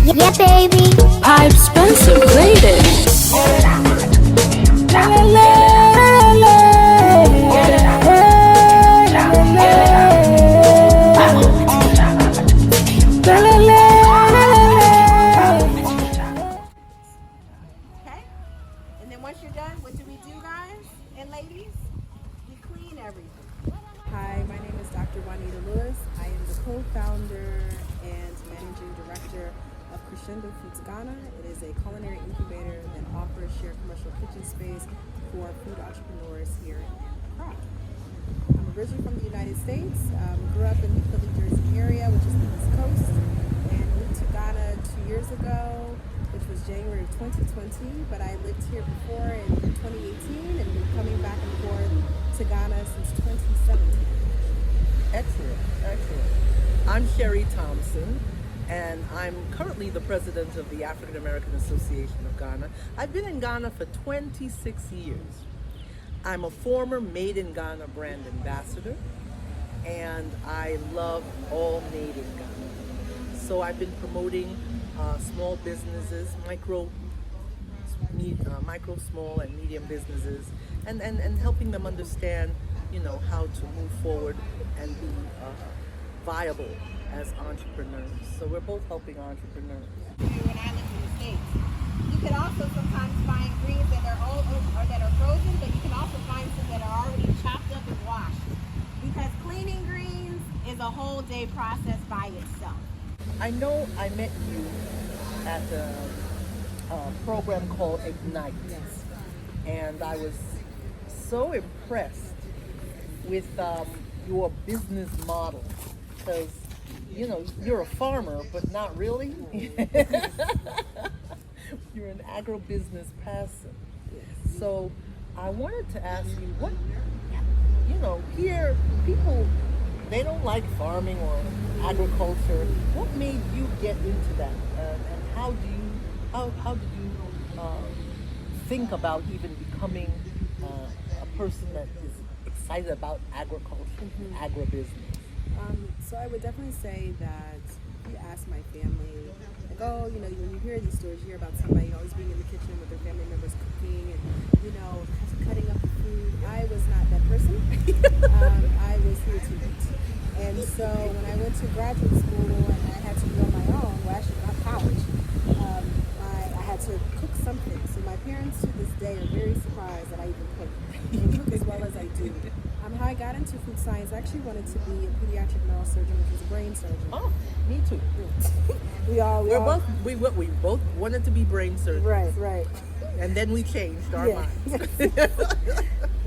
Yeah, baby. Pipe Spencer played it. Okay? And then once you're done, what do we do, guys and ladies? We clean everything. Hi, my name is Dr. Wanida Lewis. I am the co-founder and managing director of Crescendo Foods Ghana. It is a culinary incubator that offers shared commercial kitchen space for food entrepreneurs here in Accra. I'm originally from the United States, grew up in the Philly, Jersey area, which is the East Coast, and moved to Ghana 2 years ago, which was January of 2020, but I lived here before in 2018 and been coming back and forth to Ghana since 2017. Excellent, excellent. I'm Sherrie Thompson, and I'm currently the president of the African American Association of Ghana. I've been in Ghana for 26 years. I'm a former Made in Ghana brand ambassador, and I love all made in Ghana. So I've been promoting small businesses, micro, small, and medium businesses, and helping them understand, how to move forward and be viable as entrepreneurs. So we're both helping entrepreneurs. When I lived in the States, you can also sometimes find greens that are old or that are frozen, but you can also find some that are already chopped up and washed. Because cleaning greens is a whole day process by itself. I know I met you at a program called Ignite. Yes. And I was so impressed with your business model, because you're a farmer, but not really. You're an agribusiness person. So I wanted to ask you, what, here people, they don't like farming or agriculture. What made you get into that, and how did you think about even becoming a person that is excited about agriculture, agribusiness? So I would definitely say that if you ask my family, like, when you hear these stories, you hear about somebody always being in the kitchen with their family members cooking and, cutting up the food. I was not that person. I was here to eat. And so when I went to graduate school and I had to be on my own, well, actually not college, I had to cook something. So my parents to this day are very surprised that I even cook. And cook as well as I do. How I got into food science, I actually wanted to be a pediatric neurosurgeon, which is a brain surgeon. Oh, me too. we both wanted to be brain surgeons. Right. And then we changed our minds.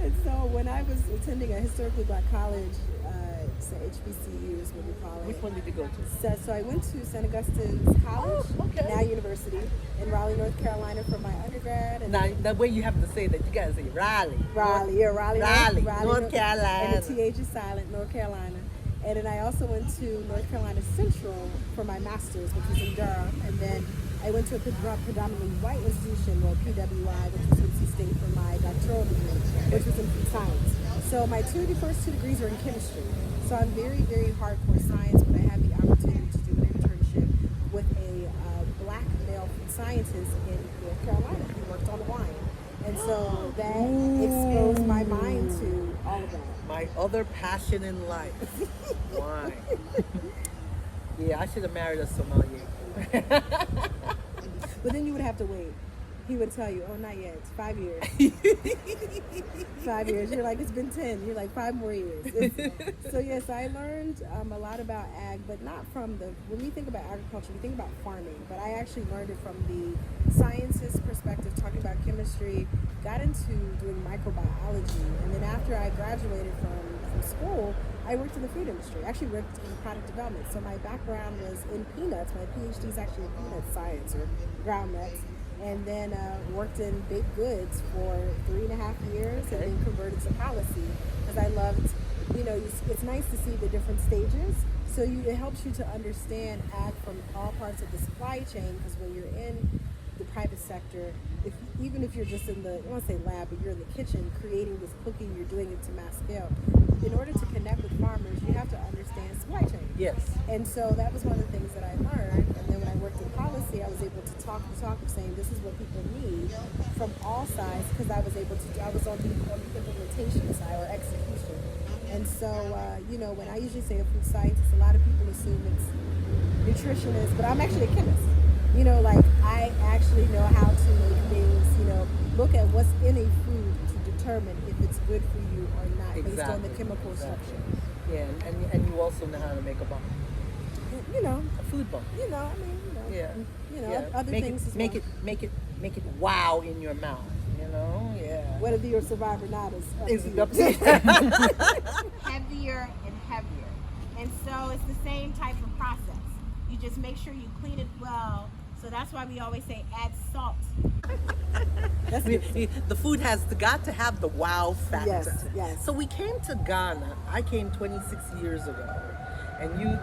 And so when I was attending a historically black college, HBCU is what we call it. Which one did you go to? So I went to St. Augustine's College, now University, in Raleigh, North Carolina for my undergrad. And now, the way you have to say that, you gotta say Raleigh. Raleigh, North Carolina. And the TH is silent, North Carolina. And then I also went to North Carolina Central for my master's, which was in Durham. And then I went to a predominantly white institution, PWI, which was NC State, for my doctoral degree, which was in food science. So my first two degrees are in chemistry. So I'm very, very hardcore science, but I had the opportunity to do an internship with a black male food scientist in North Carolina who worked on wine. And so that exposed my mind to all of that. My other passion in life, wine. Yeah, I should have married a sommelier. But then you would have to wait. He would tell you, oh, not yet, it's 5 years. 5 years. You're like, it's been 10. You're like, 5 more years. So yes, I learned a lot about ag, but not from when we think about agriculture, we think about farming, but I actually learned it from the scientist perspective, talking about chemistry, got into doing microbiology, and then after I graduated from school, I worked in the food industry. I actually worked in product development. So my background was in peanuts. My PhD is actually in peanut science, or ground nuts. And then worked in baked goods for 3.5 years, and then converted to policy because I loved, it's nice to see the different stages. So it helps you to understand ag from all parts of the supply chain, because when you're in the private sector, even if you're just in the, I don't want to say lab, but you're in the kitchen creating this cooking, you're doing it to mass scale. In order to connect with farmers, you have to understand supply chain. Yes. And so that was one of the things that I learned. And then when I worked enacted policy, I was able to talk the talk of saying this is what people need from all sides, because I was on the implementation side or execution. And so, when I usually say a food scientist, a lot of people assume it's nutritionist, but I'm actually a chemist. I actually know how to make things, look at what's in a food to determine if it's good for you or not, based on the chemical structure. Yeah, and you also know how to make a bomb. A food bomb. Other things as well. Make it wow in your mouth. Whether you're a survivor or not is Up to you. Heavier and heavier. And so it's the same type of process. You just make sure you clean it well. So that's why we always say add salt. The food has got to have the wow factor. Yes. So we came to Ghana. I came 26 years ago, and you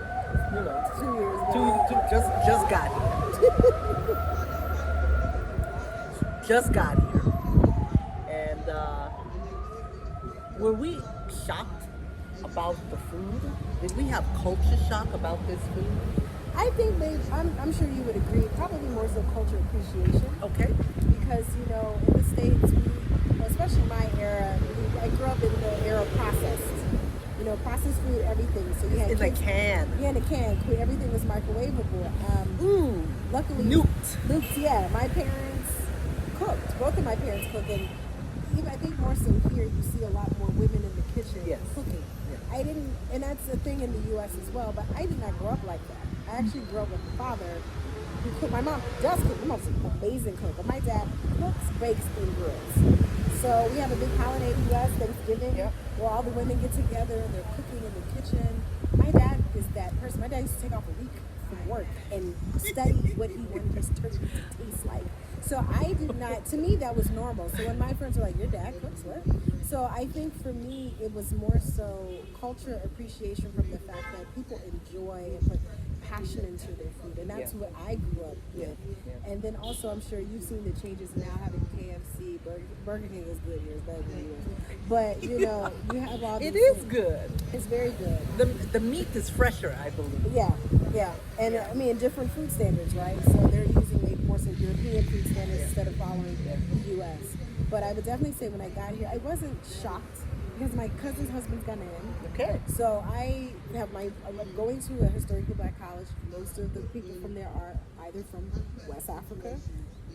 2 years ago. Just got here. Just got here. And were we shocked about the food? Did we have culture shock about this food? I think I'm sure you would agree, probably more so culture appreciation. Okay. Because, in the States, especially my era, I grew up in the era of processed. Processed food, everything. So you had in a can. Yeah, in a can. Everything was microwavable. Luckily, Nuked. Yeah, my parents cooked. Both of my parents cooked, and even I think more so here, you see a lot more women in the kitchen cooking. Yeah. I didn't, and that's a thing in the U.S. as well. But I did not grow up like that. I actually grew up with a father who cooked. My mom does cook. My mom's an amazing cook, but my dad cooks, bakes, and grills. So we have a big holiday in the U.S., Thanksgiving, where all the women get together and they're cooking in the kitchen. My dad is that person. My dad used to take off a week from work and study what he wanted his turkey to taste like. So I did not, to me that was normal. So when my friends were like, your dad cooks, what? So I think for me it was more so culture appreciation from the fact that people enjoy and put passion into their food, and that's what I grew up with. And then also I'm sure you've seen the changes now, having KFC, Burger King is good here, it's better than yours. But you have all these It is things. good. It's very good. The meat is fresher, I believe. Yeah. And I mean, different food standards, right? So they're using maybe more so European food standards instead of following the U.S. But I would definitely say when I got here, I wasn't shocked because my cousin's husband's Ghanaian. Okay. So I'm going to a historical black college. Most of the people from there are either from West Africa,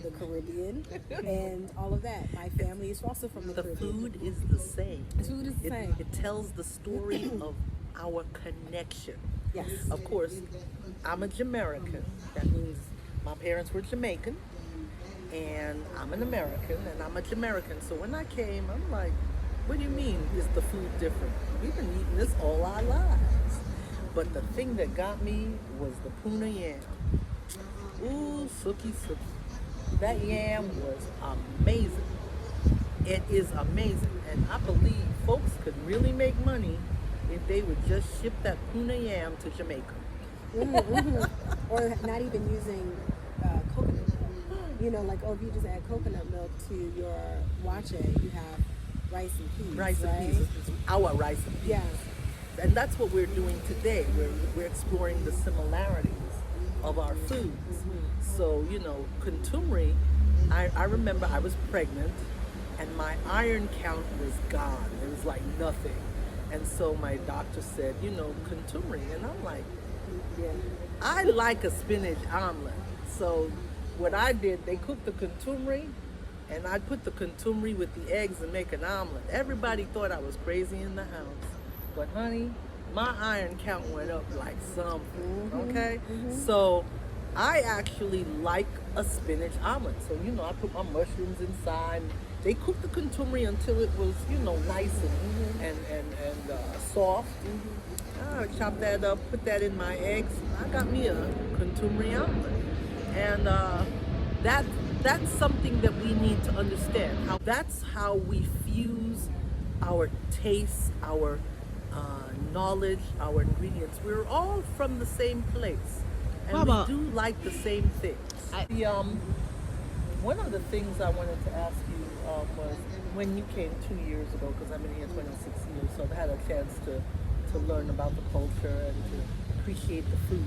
the Caribbean, and all of that. My family is also from the Caribbean. Food is the same. The food is the same. It tells the story of our connection. Yes. Of course, I'm a Jamaican. That means my parents were Jamaican, and I'm an American, and I'm a Jamaican. So when I came, I'm like, what do you mean is the food different? We've been eating this all our lives. But the thing that got me was the puna yam. Ooh, sookie. That yam was amazing. It is amazing. And I believe folks could really make money if they would just ship that puna yam to Jamaica. Or not even using coconut milk. If you just add coconut milk to your wache, you have rice and peas. Rice right? and peas. It's our rice and peas. Yeah. And that's what we're doing today. We're exploring the similarities of our foods. So, contumely, I remember I was pregnant and my iron count was gone. It was like nothing. And so my doctor said, contumely. And I'm like, I like a spinach omelet. So what I did, they cooked the contumely and I put the contumely with the eggs and make an omelet. Everybody thought I was crazy in the house. But honey, my iron count went up like something, okay? So I actually like a spinach omelet. So, I put my mushrooms inside. They cooked the contumely until it was, nice and soft. I chopped that up, put that in my eggs. I got me a contumely omelet. And that's something that we need to understand. That's how we fuse our tastes, our knowledge, our ingredients. We're all from the same place, and we do like the same things. One of the things I wanted to ask you was when you came 2 years ago, because I've been here 26 years, so I've had a chance to to learn about the culture and to appreciate the food.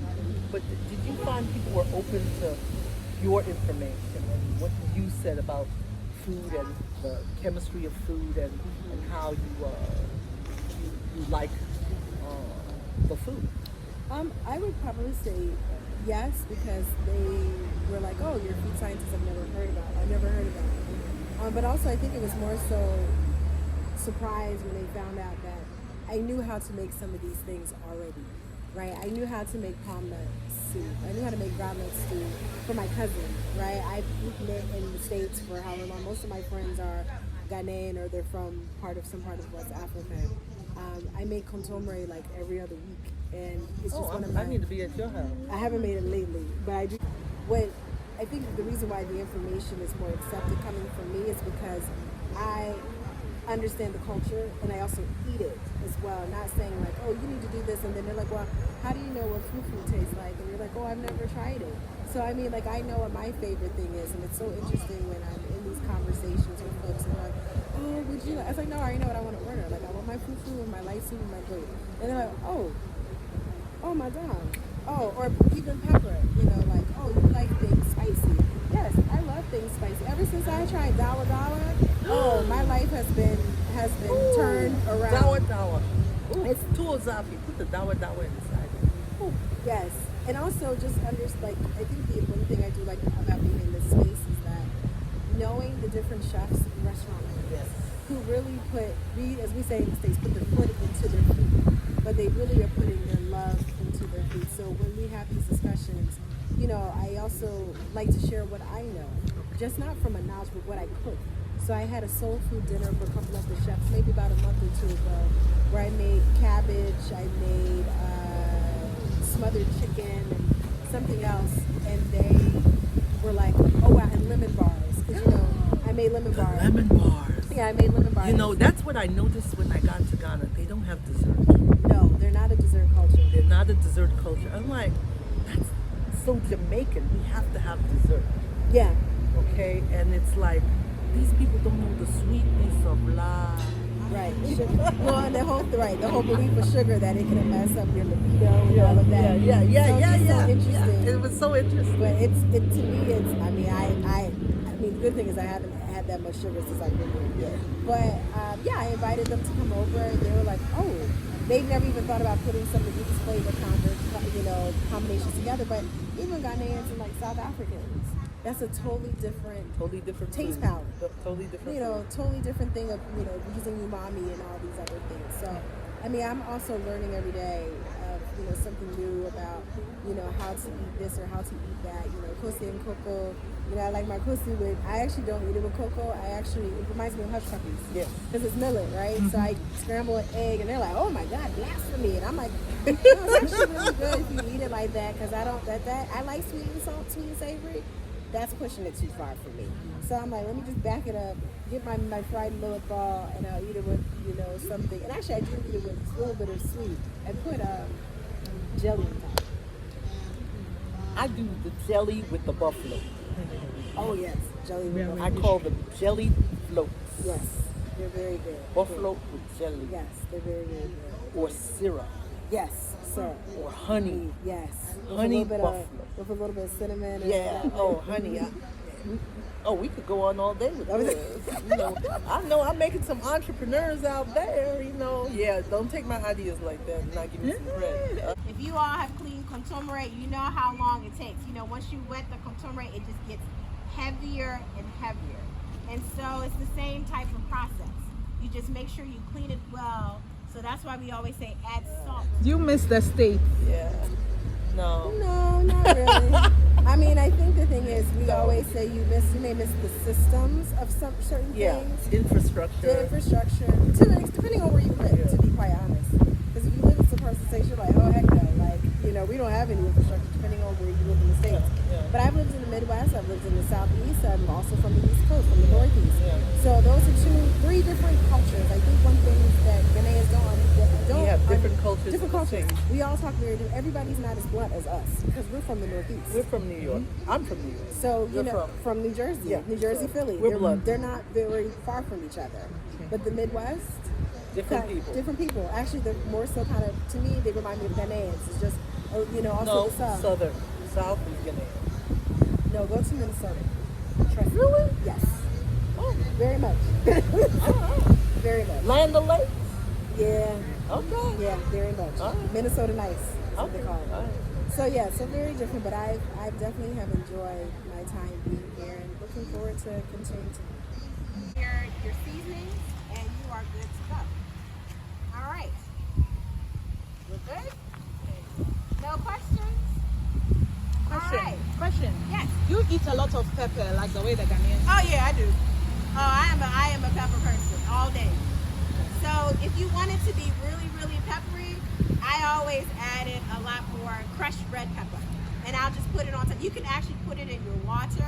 But did you find people were open to your information and what you said about food and the chemistry of food and how you like the food? I would probably say yes, because they were like, oh, you're a food scientist, I've never heard about it. But also I think it was more so surprised when they found out that I knew how to make some of these things already, right? I knew how to make palm nut soup. I knew how to make groundnut stew for my cousin, right? I've lived in the States for however long. Most of my friends are Ghanaian or they're from some part of West Africa. I make contomere like every other week, and it's just one of my... I need to be at your house. I haven't made it lately, but I do. What I think the reason why the information is more accepted coming from me is because I understand the culture and I also eat it as well. Not saying like, oh, you need to do this, and then they're like, well, how do you know what fufu tastes like? And you're like, oh, I've never tried it. So I mean, like, I know what my favorite thing is, and it's so interesting when I'm in these conversations with folks and they're like, oh, would you like? I was like, no, I already know what I want to order. Like, I want my fufu and my light soup and my plate. And they're like, oh, madame. Oh, or even pepper, you know, like, oh, you like things spicy. Yes, I love things spicy. Ever since I tried dawa, oh, my life has been turned around. Dawa. It's tuozafi. Put the dawa inside. Ooh, yes, and also just like, I think the one thing I do like about being in this space is that knowing the different chefs in restaurant owners who really as we say in the States, put their foot into their food, but they really are putting their love into their food. So when we have these discussions, you know, I also like to share what I know, just not from a knowledge, but what I cook. So I had a soul food dinner for a couple of the chefs, maybe about a month or two ago, where I made cabbage, I made smothered chicken, and something else, and they were like, oh, I had lemon bars, because, you know, I made lemon bars. Lemon bars. Yeah, I made lemon bars. You know, that's what I noticed when I got to Ghana. They don't have dessert. No, they're not a dessert culture. They're not a dessert culture. I'm like, that's so Jamaican. We have to have dessert. Yeah. Okay? And it's like, these people don't know the sweetness of life. Right. Well, and the whole belief of sugar, that it can mess up your libido and all of that. Yeah. So interesting. It was so interesting. But to me, it's, I mean, the good thing is I haven't had that much sugar since I've been here. Yeah. But I invited them to come over, and they were like, oh, they've never even thought about putting some of these flavor combinations together. But even Ghanaians and like South Africans, that's a totally different taste food. palette. Totally different. You know, totally different thing of, you know, using umami and all these other things. So, I mean, I'm also learning every day of, you know, something new about, you know, how to eat this or how to eat that. You know, kosi and cocoa. You know, I like my kosi with, I actually don't eat it with cocoa. It reminds me of hush puppies. Yeah. Because it's millet, right? Mm-hmm. So I scramble an egg and they're like, oh my God, blasphemy. And I'm like, no, it's actually really good if you eat it like that, because I like sweet and savory. That's pushing it too far for me. So I'm like, let me just back it up, get my fried millet ball, and I'll eat it with, you know, something. And actually, I do eat it with a little bit of sweet. I put jelly on top. I do the jelly with the buffalo. Oh yes, jelly with buffalo. I call them jelly floats. Yes, they're very good. Buffalo with jelly. Yes, they're very, very good. Or syrup. Yes, syrup. Or honey. Yes. Honey buffalo. With a little bit of cinnamon. Yeah. Oh, honey. We could go on all day with this. You know, I know I'm making some entrepreneurs out there. You know, yeah. Don't take my ideas like that and not give me some credit. If you all have clean contomere, you know how long it takes. You know, once you wet the contomere, it just gets heavier and heavier. And so it's the same type of process. You just make sure you clean it well. So that's why we always say add salt. You miss the state. Yeah. No, not really. I mean, I think the thing is, we always say you may miss the systems of some certain things. Infrastructure. The infrastructure, depending on where you live, to be quite honest. Because if you live in some parts of the state, you're like, oh heck no, like, you know, we don't have any infrastructure, depending on where you live in the States. Yeah. But I've lived in the Midwest, I've lived in the Southeast, I'm also from the East Coast, from the Northeast. Yeah. So those are three different cultures. I think one thing that Ghanaians don't We have different cultures. Different cultures. We all talk very different. Everybody's not as blunt as us because we're from the Northeast. We're from New York. I'm from New York. So, you You're know, from New Jersey. Yeah. New Jersey, So Philly. we're blunt. They're not very far from each other. But the Midwest, Different people. Different people. Actually, they're more so kind of, to me, they remind me of Ghanaians. It's just, also No, the South. Southern. South is Ghanaian. No, go to Minnesota. Trust me. Really? Yes. Oh, Very much. all right. Very much. Land of Lakes? Yeah. Okay. Yeah, very much. All right. Minnesota nice. That's what they Okay. call it. All right. So yeah, so very different, but I definitely have enjoyed my time being here and looking forward to continuing to. Your seasonings, and you are good to go. All right. We're good? No questions? Question. All right. Question. Yes. You eat a lot of pepper, like the way the Ghanaians. Oh yeah, I do. Oh, I am a pepper person all day. So if you want it to be really, really peppery, I always added a lot more crushed red pepper. And I'll just put it on top. You can actually put it in your water.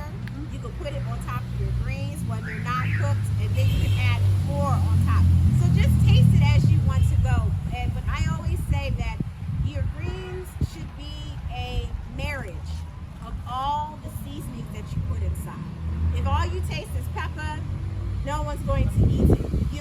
You can put it on top of your greens when they're not cooked, and then you can add more on top. So just taste it as you want to go. But I always say that your greens should be a marriage of all the seasonings that you put inside. If all you taste is pepper, no one's going to eat it. If you